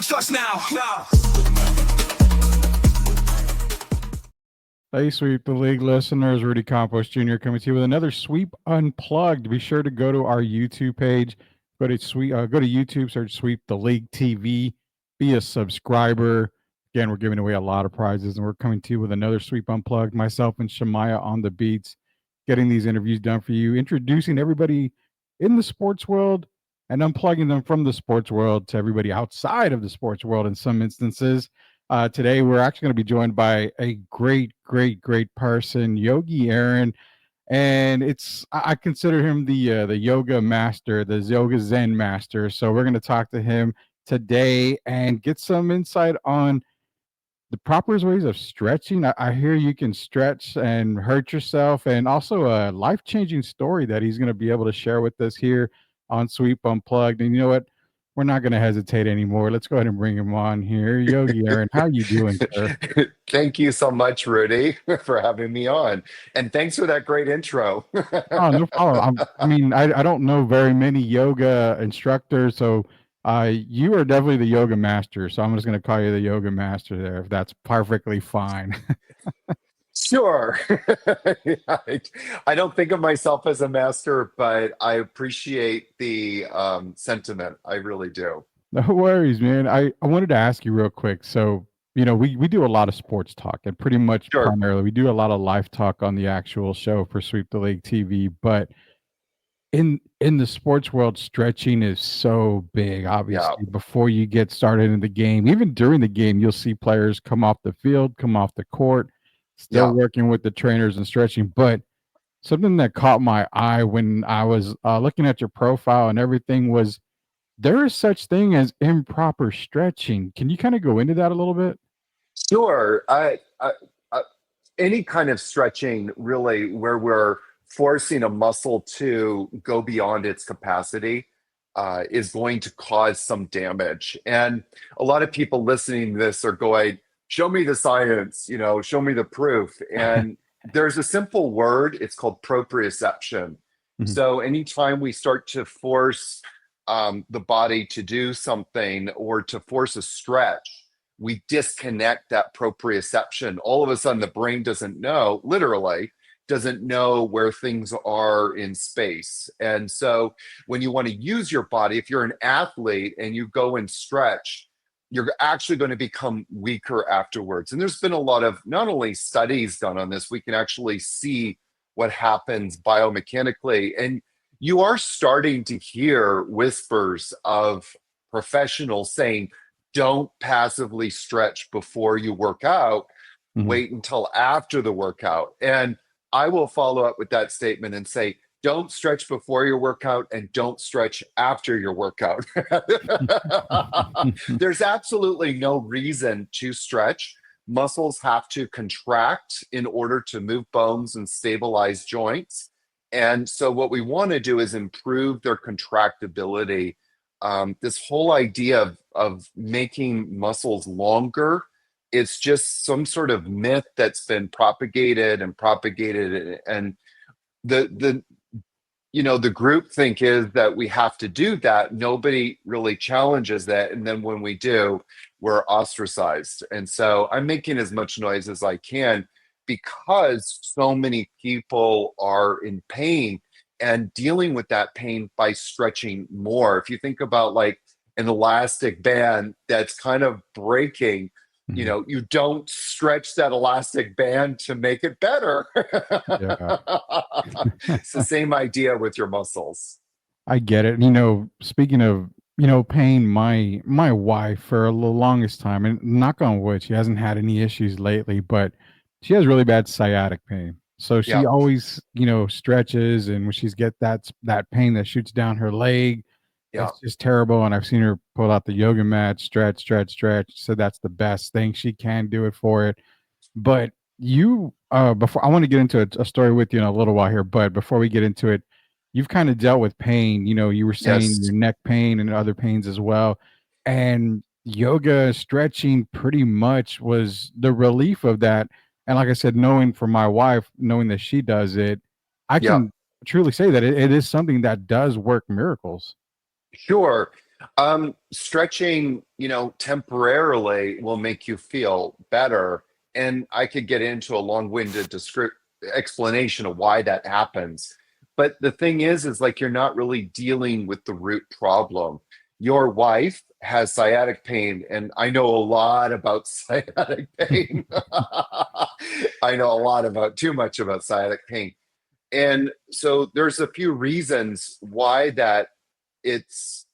starts now. Hey, Sweep the League listeners, Rudy Campos Jr. coming to you with another Sweep Unplugged. Be sure to go to our YouTube page. Go to YouTube, search Sweep the League TV. Be a subscriber. Again, we're giving away a lot of prizes, and we're coming to you with another Sweep Unplugged. Myself and Shamaya on the beats, getting these interviews done for you, introducing everybody in the sports world and unplugging them from the sports world to everybody outside of the sports world in some instances. Today, we're actually going to be joined by a great person, Yogi Aaron, and I consider him the yoga master, the yoga Zen master. So we're going to talk to him today and get some insight on the proper ways of stretching. I hear you can stretch and hurt yourself, and also a life changing story that he's going to be able to share with us here on Sweep Unplugged. And you know what? We're not going to hesitate anymore. Let's go ahead and bring him on here. Yogi Aaron, how you doing, sir? Thank you so much, Rudy, for having me on. And thanks for that great intro. Oh, no problem. I don't know very many yoga instructors, so you are definitely the yoga master. So I'm just going to call you the yoga master there, if that's perfectly fine. Sure. I don't think of myself as a master, but I appreciate the sentiment. I really do. No worries, man. I wanted to ask you real quick. So, we do a lot of sports talk, and pretty much Sure. primarily we do a lot of live talk on the actual show for Sweep the League TV. But in the sports world, stretching is so big. Yeah. Obviously, before you get started in the game, even during the game, you'll see players come off the field, come off the court, still Yeah. working with the trainers and stretching. But something that caught my eye when I was looking at your profile and everything was there is such thing as improper stretching. Can you kind of go into that a little bit? Sure. Any kind of stretching, really, where we're forcing a muscle to go beyond its capacity, is going to cause some damage. And a lot of people listening to this are going, show me the science, show me the proof. And there's a simple word, it's called proprioception. Mhm. So anytime we start to force the body to do something or to force a stretch, we disconnect that proprioception. All of a sudden, the brain doesn't know, literally, doesn't know where things are in space. And so, when you want to use your body, if you're an athlete and you go and stretch, you're actually going to become weaker afterwards. And there's been a lot of not only studies done on this, we can actually see what happens biomechanically. And you are starting to hear whispers of professionals saying, don't passively stretch before you work out, Mhm. wait until after the workout. And I will follow up with that statement and say, don't stretch before your workout and don't stretch after your workout. There's absolutely no reason to stretch. Muscles have to contract in order to move bones and stabilize joints. And so, what we want to do is improve their contractibility. This whole idea of making muscles longer, it's just some sort of myth that's been propagated and propagated. And the the group think is that we have to do that. Nobody really challenges that. And then when we do, we're ostracized. And so I'm making as much noise as I can because so many people are in pain and dealing with that pain by stretching more. If you think about like an elastic band that's kind of breaking, Mhm. you don't stretch that elastic band to make it better. Yeah. It's the same idea with your muscles. I get it. Speaking of, pain, my wife for the longest time, and knock on wood, she hasn't had any issues lately, but she has really bad sciatic pain. So she Yeah, always, stretches, and when she's get that pain that shoots down her leg, yeah, it's just terrible. And I've seen her pull out the yoga mat, stretch, stretch, stretch. So that's the best thing she can do it for it. But before I want to get into a story with you in a little while here, but before we get into it, you've kind of dealt with pain. You were saying yes, your neck pain and other pains as well. And yoga, stretching pretty much was the relief of that. And like I said, knowing from my wife, knowing that she does it, I yeah. can truly say that it is something that does work miracles. Sure. Stretching, temporarily will make you feel better. And I could get into a long-winded explanation of why that happens. But the thing is like you're not really dealing with the root problem. Your wife has sciatic pain, and I know a lot about sciatic pain. I know a lot about too much about sciatic pain. And so there's a few reasons why that it's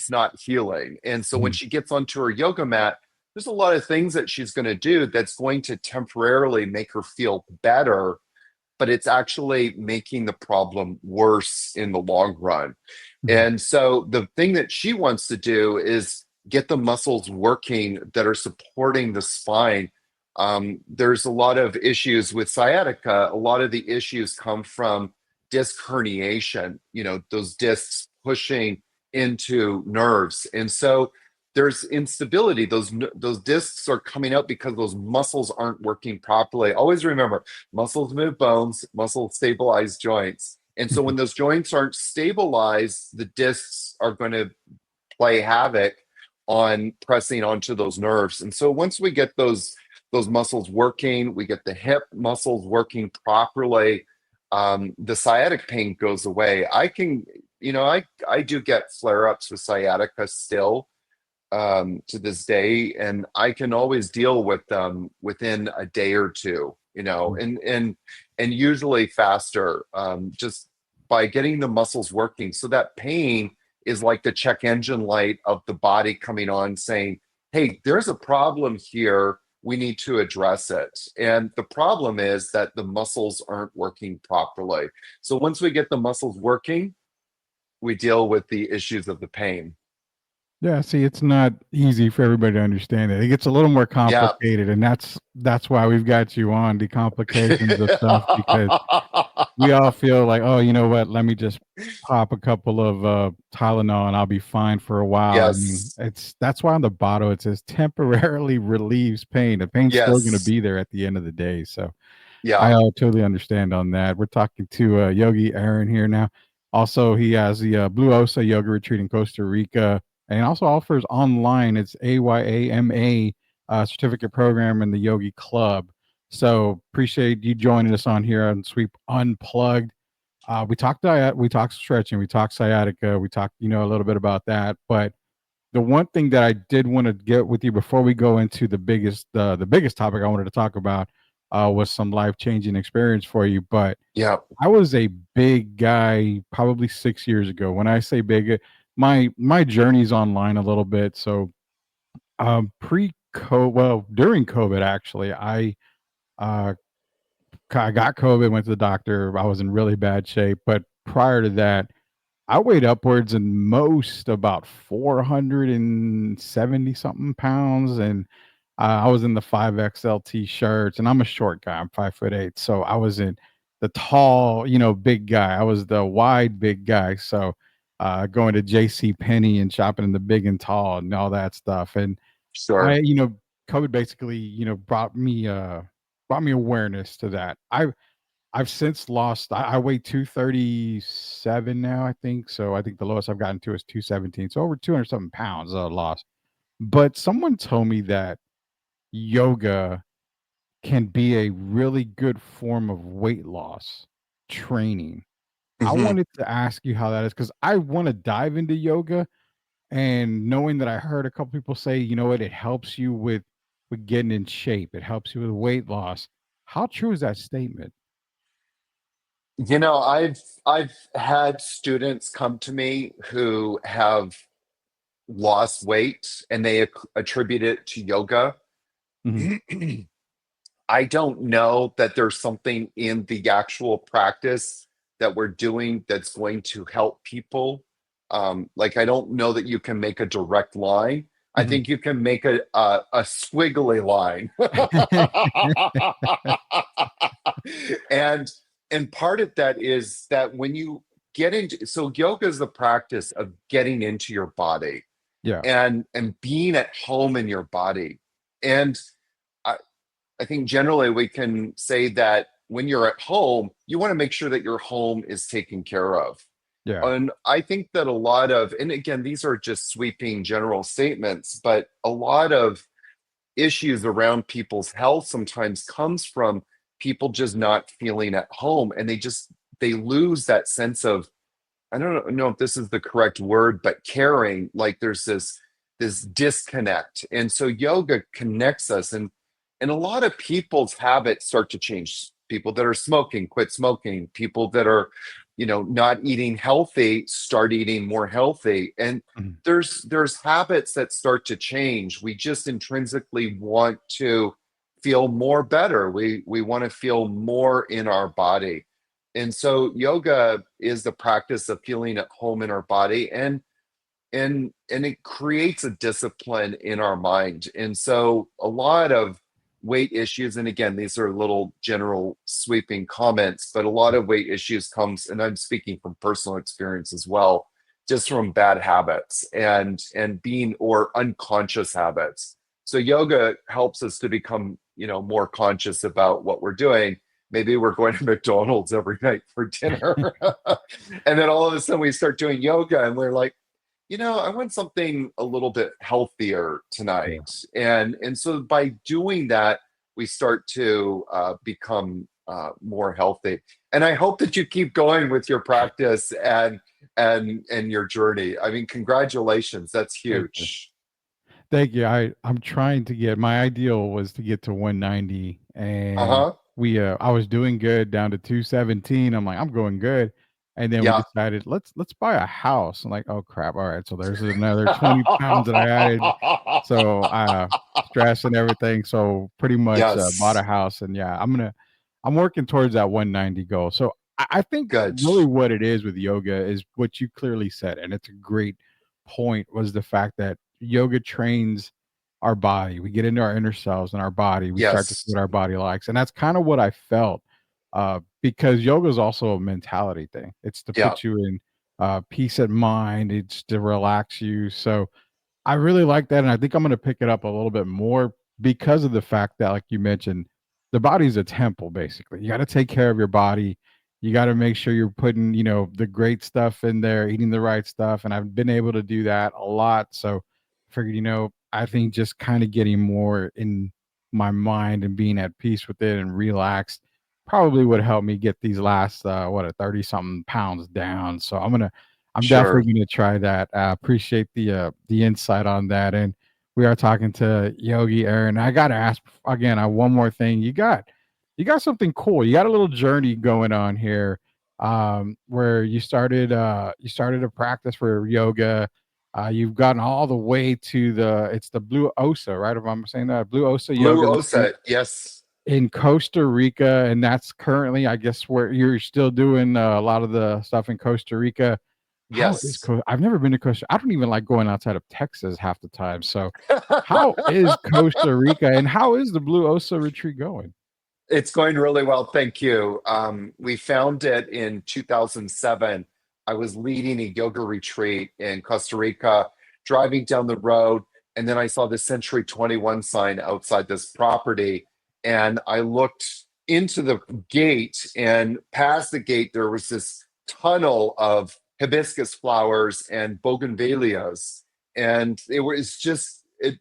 not healing. And so when Mhm. she gets onto her yoga mat, there's a lot of things that she's going to do that's going to temporarily make her feel better, but it's actually making the problem worse in the long run. Mhm. And so the thing that she wants to do is get the muscles working that are supporting the spine. There's a lot of issues with sciatica. A lot of the issues come from disc herniation, those discs pushing into nerves. And so there's instability. Those discs are coming out because those muscles aren't working properly. Always remember, muscles move bones, muscles stabilize joints. And so Mhm. when those joints aren't stabilized, the discs are going to play havoc on pressing onto those nerves. And so once we get those muscles working, we get the hip muscles working properly, the sciatic pain goes away. I do get flare-ups with sciatica still, to this day, and I can always deal with them within a day or two, Mhm. and usually faster, just by getting the muscles working. So that pain is like the check engine light of the body coming on saying, hey, there's a problem here. We need to address it. And the problem is that the muscles aren't working properly. So once we get the muscles working, we deal with the issues of the pain. Yeah, see, it's not easy for everybody to understand it. It gets a little more Yeah. complicated, and that's why we've got you on the complications of stuff because we all feel like, "Oh, you know what? Let me just pop a couple of, Tylenol and I'll be fine for a while." I mean, Yes. that's why on the bottle it says temporarily relieves pain. The pain's still gonna Yes. be there at the end of the day, so I, Yeah. totally understand on that. We're talking to, Yogi Aaron here now. Also, he has the, Blue Osa Yoga Retreat in Costa Rica and also offers online. It's AYAMA, certificate program in the Yogi Club. So appreciate you joining us on here on Sweep Unplugged. We talked diet, we talked stretching, we talked sciatica, we talked, a little bit about that. But the one thing that I did want to get with you before we go into the biggest topic I wanted to talk about was some life changing experience for you. But Yeah. I was a big guy probably 6 years ago. When I say big, my journey's online a little bit. So pre COVID, well, during COVID actually, uh, I got COVID, went to the doctor. I was in really bad shape. But prior to that, I weighed upwards in most about 470 something pounds. And I was in the 5XL t-shirts, and I'm a short guy. I'm 5'8". So I was in the tall, big guy. I was the wide, big guy. So going to JC Penney and shopping in the big and tall and all that stuff. And I, Sure. COVID basically, brought me awareness to that. I've since lost. I weigh 237 now, I think. So I think the lowest I've gotten to is 217. So over 200 something pounds lost. But someone told me that yoga can be a really good form of weight loss training. I Hmm. wanted to ask you how that is because I want to dive into yoga, and knowing that I heard a couple people say, you know what, it helps you with getting in shape. It helps you with weight loss. How true is that statement? I've had students come to me who have lost weight and they attribute it to yoga. Mhm. I don't know that there's something in the actual practice that we're doing that's going to help people. Like I don't know that you can make a direct line. I Mhm. think you can make a squiggly line. and and part of that is that when you get into, so yoga is the practice of getting into your body Yeah. and being at home in your body. And I, I think generally we can say that when you're at home, you want to make sure that your home is taken care of. Yeah. And I think that a lot of, and again, these are just sweeping general statements, but a lot of issues around people's health sometimes comes from people just not feeling at home, and they lose that sense of, I don't know if this is the correct word, but caring. Like there's this disconnect, and so yoga connects us, and a lot of people's habits start to change. People that are smoking quit smoking. People that are, not eating healthy start eating more healthy, and Mhm. there's habits that start to change. We just intrinsically want to feel more better. We want to feel more in our body, and so yoga is the practice of feeling at home in our body, and it creates a discipline in our mind. And so a lot of weight issues, and again, these are little general sweeping comments, but a lot of weight issues comes, and I'm speaking from personal experience as well, just from bad habits and being or unconscious habits. So yoga helps us to become, more conscious about what we're doing. Maybe we're going to McDonald's every night for dinner. And then all of a sudden we start doing yoga and we're like, I want something a little bit healthier Yeah. tonight. And so by doing that, we start to become more healthy. And I hope that you keep going with your practice and your journey. I mean, congratulations. That's Thank you. huge. Thank you. I'm trying to get my ideal was to get to 190, and Uh-huh. I was doing good down to 217. I'm like, I'm going good. And then we Yeah. decided let's buy a house. I'm like, oh crap. All right. So there's another 20 pounds that I added. So stress and everything. So pretty much bought a Yes. house, and yeah, I'm working towards that 190 goal. So I think Good. really what it is with yoga is what you clearly said, and it's a great point, was the fact that yoga trains our body. We get into our inner selves and our body. We start to see Yes. what our body likes. And that's kind of what I felt, because yoga is also a mentality thing. It's to Yeah. put you in peace of mind, it's to relax you. So I really like that, and I think I'm gonna pick it up a little bit more because of the fact that, like you mentioned, the body's a temple, basically. You gotta take care of your body. You gotta make sure you're putting, the great stuff in there, eating the right stuff, and I've been able to do that a lot, so I figured, I think just kinda getting more in my mind and being at peace with it and relaxed probably would help me get these last, 30 something pounds down, so I'm Sure. definitely gonna try that. Appreciate the insight on that. And we are talking to Yogi Aaron. I gotta ask again, one more thing. You got something cool. You got a little journey going on here, where you started a practice for yoga. You've gotten all the way to the Blue Osa, right? If I'm saying that, Blue Osa Yoga Blue Retreat Osa. Yes. in Costa Rica, and that's currently, I guess, where you're still doing a lot of the stuff in Costa Rica. How is Yes. I've never been to Costa. I don't even like going outside of Texas half the time. So, how is Costa Rica, and how is the Blue Osa retreat going? It's going really well, thank you. We found it in 2007. I was leading a yoga retreat in Costa Rica, driving down the road, and then I saw the Century 21 sign outside this property. And I looked into the gate, and past the gate, there was this tunnel of hibiscus flowers and bougainvilleas. And it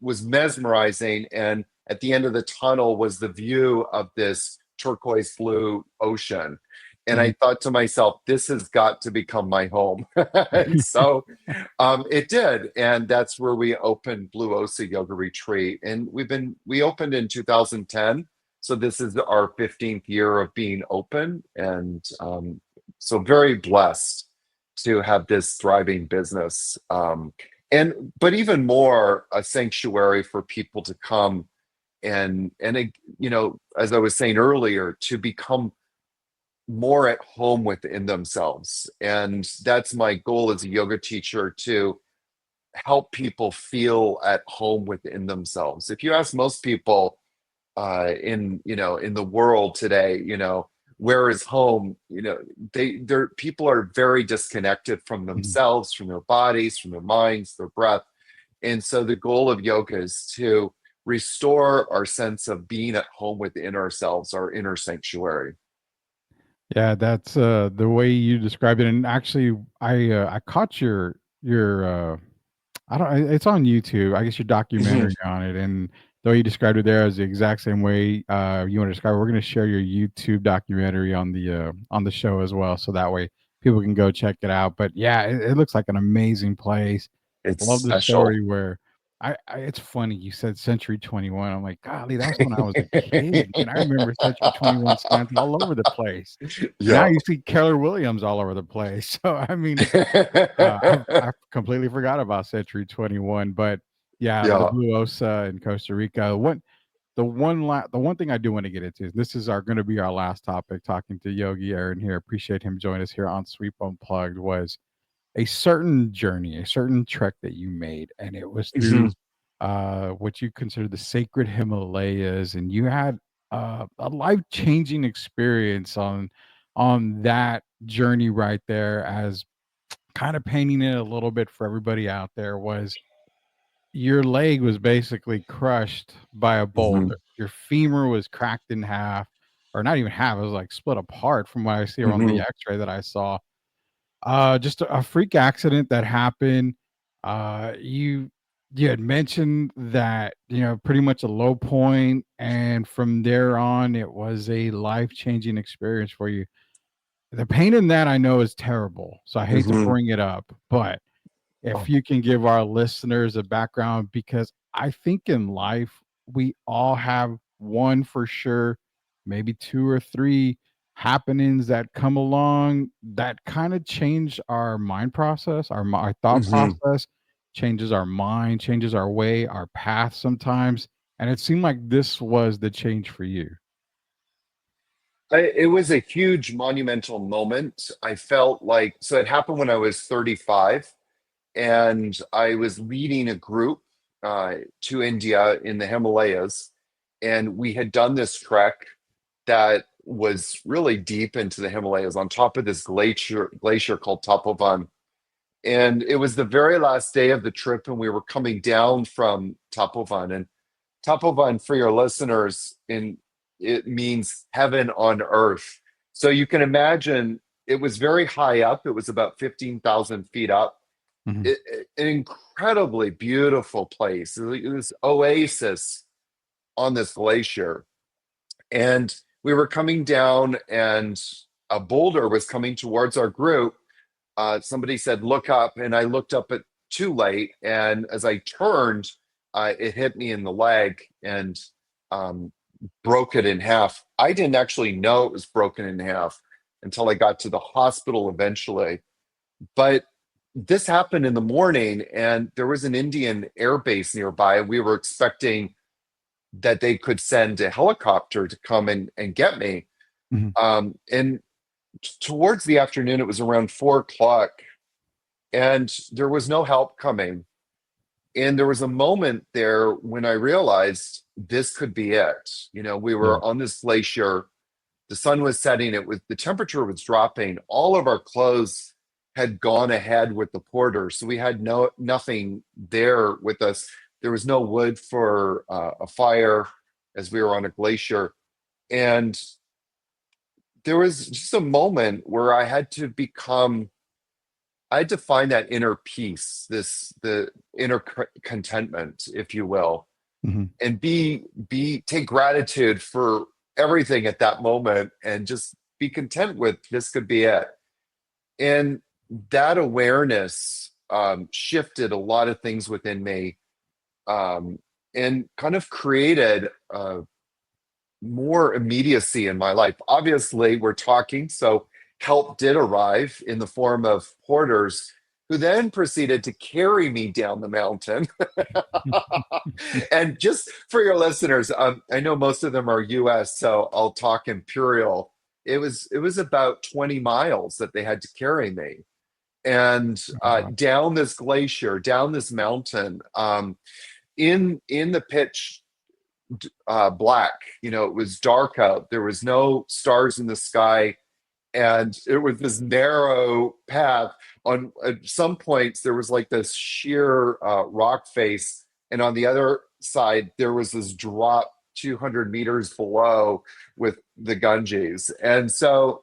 was mesmerizing. And at the end of the tunnel was the view of this turquoise blue ocean. And I Mhm. thought to myself, this has got to become my home. And so it did. And that's where we opened Blue Osa Yoga Retreat. And we opened in 2010. So this is our 15th year of being open. And so very blessed to have this thriving business. But even more, a sanctuary for people to come and as I was saying earlier, to become more at home within themselves. And that's my goal as a yoga teacher, to help people feel at home within themselves. If you ask most people in the world today, where is home, they're people are very disconnected from Mhm. themselves, from their bodies, from their minds, their breath. And so the goal of yoga is to restore our sense of being at home within ourselves, our inner sanctuary. Yeah, that's the way you described it. And actually, I caught your I don't. It's on YouTube. I guess your Mhm. documentary on it, and the way you described it there is the exact same way you want to describe it. We're going to share your YouTube documentary on the show as well, so that way people can go check it out. But yeah, it looks like an amazing place. It's Love the special. story where it's funny you said Century 21. I'm like, golly, that was when I was a kid, and I remember Century 21 signs all over the place. Now Yeah. you see Keller Williams all over the place. So I mean, I completely forgot about Century 21, but yeah, the Yeah. Blue Osa in Costa Rica. The one thing I do want to get into, this is our gonna be our last topic, talking to Yogi Aaron here. Appreciate him joining us here on Sweep Unplugged, was a certain journey, a certain trek that you made, and it was through Mhm. what you consider the sacred Himalayas, and you had a life-changing experience on that journey right there. As kind of painting it a little bit for everybody out there, was your leg was basically crushed by a Mhm. boulder. Your femur was cracked in half, or not even half, it was like split apart from what I see on the Mhm. x-ray that I saw. Just a freak accident that happened. You had mentioned that, pretty much a low point, and from there on it was a life-changing experience for you. The pain in that I know is terrible, so I hate to Mhm. bring it up, but if Oh. you can give our listeners a background, because I think in life we all have one for sure, maybe two or three happenings that come along that kind of change our mind process, our thought Mhm. process, changes our mind, changes our way, our path sometimes. And it seemed like this was the change for you. It was a huge monumental moment. I felt like, so it happened when I was 35, and I was leading a group to India in the Himalayas. And we had done this trek that was really deep into the Himalayas on top of this glacier called Tapovan. And it was the very last day of the trip, and we were coming down from Tapovan. And Tapovan, for your listeners, in it means heaven on earth. So you can imagine it was very high up. It was about 15,000 feet up. Mhm. An incredibly beautiful place. It was oasis on this glacier. And we were coming down, and a boulder was coming towards our group. Somebody said, "Look up," and I looked up at too late. And as I turned, it hit me in the leg and um, broke it in half. I didn't actually know it was broken in half until I got to the hospital eventually. But this happened in the morning, and there was an Indian air base nearby. We were expecting that they could send a helicopter to come and get me. Mhm. And towards the afternoon, it was around 4 o'clock, and there was no help coming. And there was a moment there when I realized this could be it. We Yeah. were on this glacier, the sun was setting, the temperature was dropping. All of our clothes had gone ahead with the porter, so we had nothing there with us. There was no wood for a fire as we were on a glacier. And there was just a moment where I had to find that inner peace, the inner contentment, if you will, Mhm. and take gratitude for everything at that moment, and just be content with this could be it. And that awareness shifted a lot of things within me, um, and kind of created more immediacy in my life. Obviously, we're talking, so help did arrive in the form of porters who then proceeded to carry me down the mountain. And just for your listeners, I know most of them are US, so I'll talk imperial. It was about 20 miles that they had to carry me, and Oh, wow. down this glacier, down this mountain, in the pitch black. It was dark out. There was no stars in the sky, and it was this narrow path. On at some points, there was like this sheer rock face, and on the other side, there was this drop 200 meters below with the Ganges. And so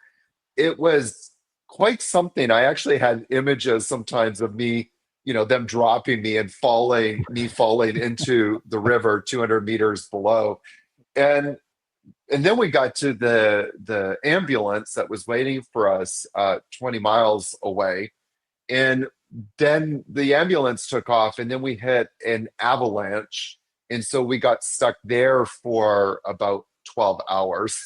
it was quite something. I actually had images sometimes of me, them dropping me and falling into the river 200 meters below. And and then we got to the ambulance that was waiting for us 20 miles away. And then the ambulance took off, and then we hit an avalanche. And so we got stuck there for about 12 hours.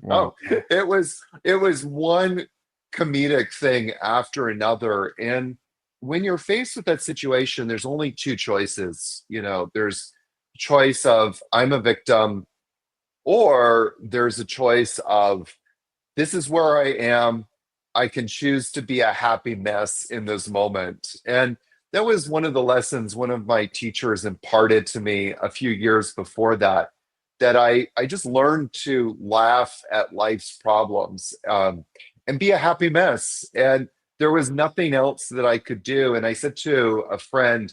Wow. No, it was one comedic thing after another. And when you're faced with that situation, there's only two choices. There's choice of I'm a victim, or there's a choice of this is where I am. I can choose to be a happy mess in this moment. And that was one of the lessons one of my teachers imparted to me a few years before that, that I just learned to laugh at life's problems, and be a happy mess. And there was nothing else that I could do. And I said to a friend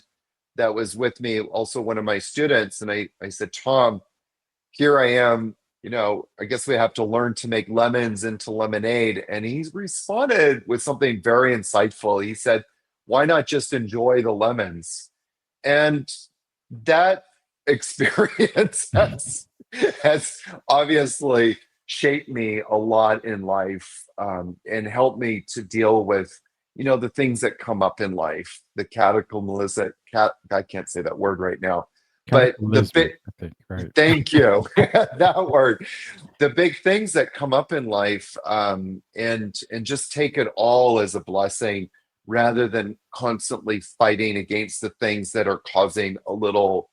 that was with me, also one of my students, and I said, Tom, here I am, I guess we have to learn to make lemons into lemonade. And he responded with something very insightful. He said, why not just enjoy the lemons? And that experience has obviously shaped me a lot in life, and helped me to deal with, the things that come up in life, the cataclysmic, I can't say that word right now, but the Cataclysmic, bit. I think, right. Thank you. That word. The big things that come up in life, and just take it all as a blessing rather than constantly fighting against the things that are causing a little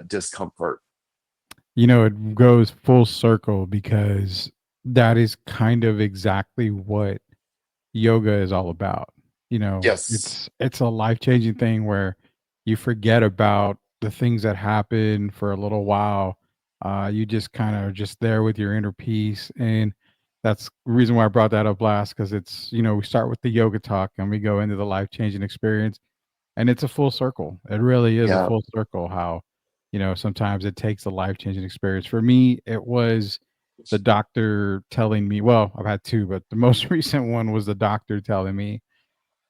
discomfort. It goes full circle because that is kind of exactly what yoga is all about. Yes. It's a life-changing thing where you forget about the things that happen for a little while. You just kind of just there with your inner peace. And that's the reason why I brought that up last, because we start with the yoga talk and we go into the life-changing experience. And it's a full circle. It really is a Yeah. full circle how, sometimes it takes a life-changing experience. For me, it was the doctor telling me, well, I've had 2, but the most recent one was the doctor telling me,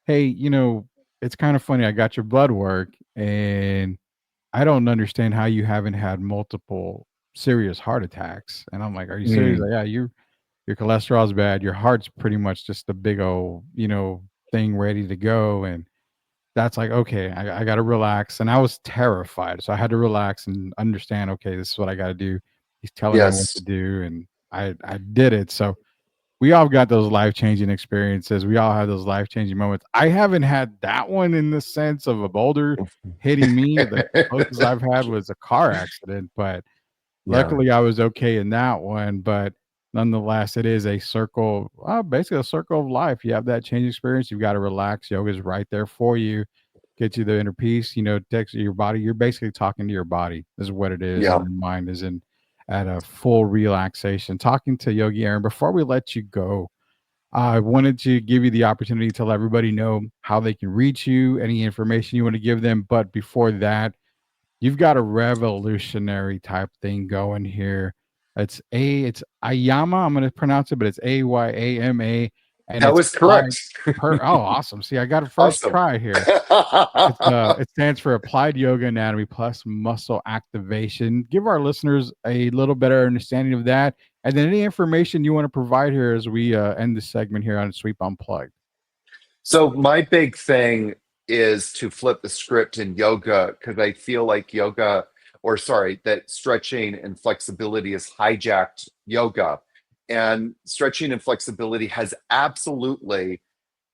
"Hey, it's kind of funny. I got your blood work and I don't understand how you haven't had multiple serious heart attacks." And I'm like, "Are you serious?" Mm, Like, "Yeah, your cholesterol's bad. Your heart's pretty much just a big old, thing ready to go." And that's like, okay, I got to relax. And I was terrified. So I had to relax and understand, okay, this is what I got to do. He's telling me what to yes. do. And I did it. So we all got those life changing experiences. We all have those life changing moments. I haven't had that one in the sense of a boulder hitting me. The closest I've had was a car accident, but Yeah. luckily I was okay in that one. But nonetheless, it is a circle, basically a circle of life. You have that change experience. You've got to relax. Yoga's right there for you, get you the inner peace, takes your body. You're basically talking to your body, is what it is, and Yeah. your mind is in at a full relaxation. Talking to Yogi Aaron, before we let you go, I wanted to give you the opportunity to let everybody know how they can reach you, any information you want to give them. But before that, you've got a revolutionary type thing going here. It's AYAMA. I'm going to pronounce it, but it's AYAMA, and That it's was correct. applied per. Oh, awesome! See, I got a first Awesome. try here. It stands for Applied Yoga Anatomy Plus Muscle Activation. Give our listeners a little better understanding of that, and then any information you want to provide here as we end this segment here on Sweep Unplugged. So my big thing is to flip the script in yoga, because I feel like yoga, or sorry, that stretching and flexibility has hijacked yoga. And stretching and flexibility has absolutely,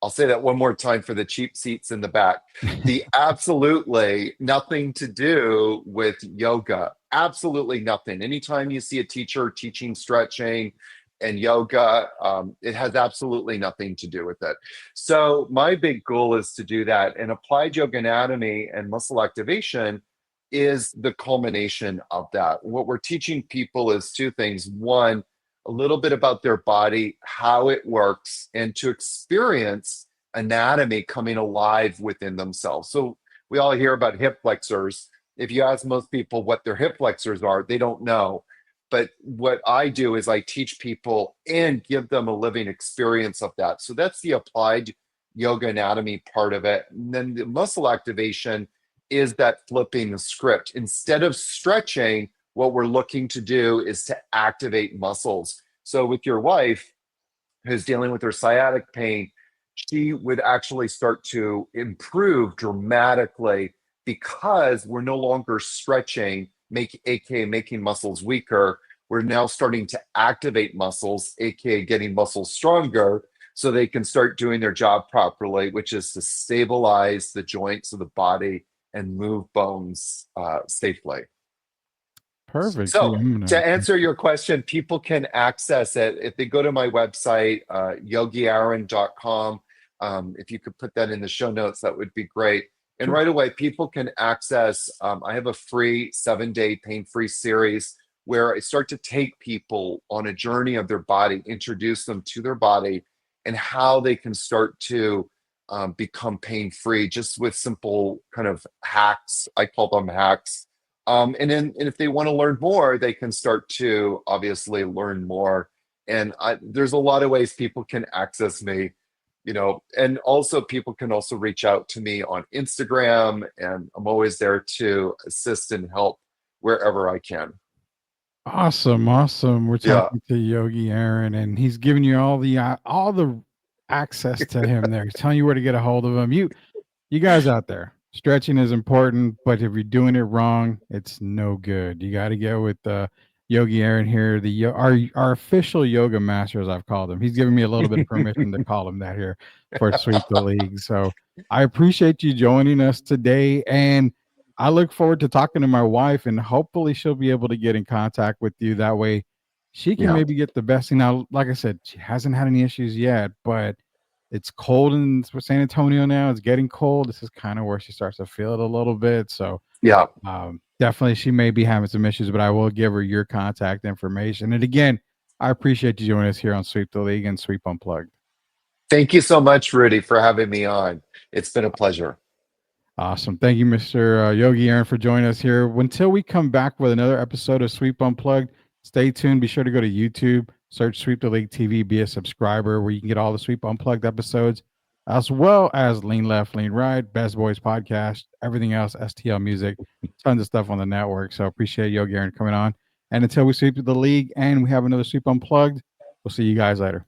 I'll say that one more time for the cheap seats in the back, the absolutely nothing to do with yoga. Absolutely nothing. Anytime you see a teacher teaching stretching and yoga, it has absolutely nothing to do with it. So, my big goal is to do that. And applied yoga anatomy and muscle activation is the culmination of that. What we're teaching people is two things. One, a little bit about their body, how it works, and to experience anatomy coming alive within themselves. So we all hear about hip flexors. If you ask most people what their hip flexors are, they don't know. But what I do is I teach people and give them a living experience of that. So that's the applied yoga anatomy part of it. And then the muscle activation is that flipping the script. Instead of stretching, what we're looking to do is to activate muscles. So with your wife who's dealing with her sciatic pain, she would actually start to improve dramatically because we're no longer stretching, aka making muscles weaker. We're now starting to activate muscles, aka getting muscles stronger, so they can start doing their job properly, which is to stabilize the joints of the body and move bones safely. Perfect. See, So, I'm gonna. to answer your question, people can access it if they go to my website, yogiaaron.com. If you could put that in the show notes, that would be great. And Sure. right away, people can access, I have a free 7-day pain free series where I start to take people on a journey of their body, introduce them to their body, and how they can start to become pain free just with simple kind of hacks. I call them hacks, and if they want to learn more, they can start to obviously learn more. And there's a lot of ways people can access me, and also people can also reach out to me on Instagram, and I'm always there to assist and help wherever I can. Awesome, awesome. We're Yeah. talking to Yogi Aaron, and he's giving you all the access to him there. He's telling you where to get a hold of him. You guys out there, stretching is important, but if you're doing it wrong, it's no good. You got to get with Yogi Aaron here, our official yoga master, as I've called him. He's giving me a little bit of permission to call him that here for Sweep the League. So I appreciate you joining us today, and I look forward to talking to my wife, and hopefully she'll be able to get in contact with you. That way, she can Yeah. maybe get the best thing. Now, like I said, she hasn't had any issues yet, but it's cold in San Antonio now. It's getting cold. This is kind of where she starts to feel it a little bit. So Yeah. definitely she may be having some issues, but I will give her your contact information. And again, I appreciate you joining us here on Sweep the League and Sweep Unplugged. Thank you so much, Rudy, for having me on. It's been a pleasure. Awesome. Thank you, Mr. Yogi Aaron, for joining us here. Until we come back with another episode of Sweep Unplugged, stay tuned. Be sure to go to YouTube, search Sweep the League TV, be a subscriber where you can get all the Sweep Unplugged episodes, as well as Lean Left, Lean Right, Best Boys podcast, everything else, STL Music, tons of stuff on the network. So appreciate Yogi Aaron coming on. And until we sweep the league and we have another Sweep Unplugged, we'll see you guys later.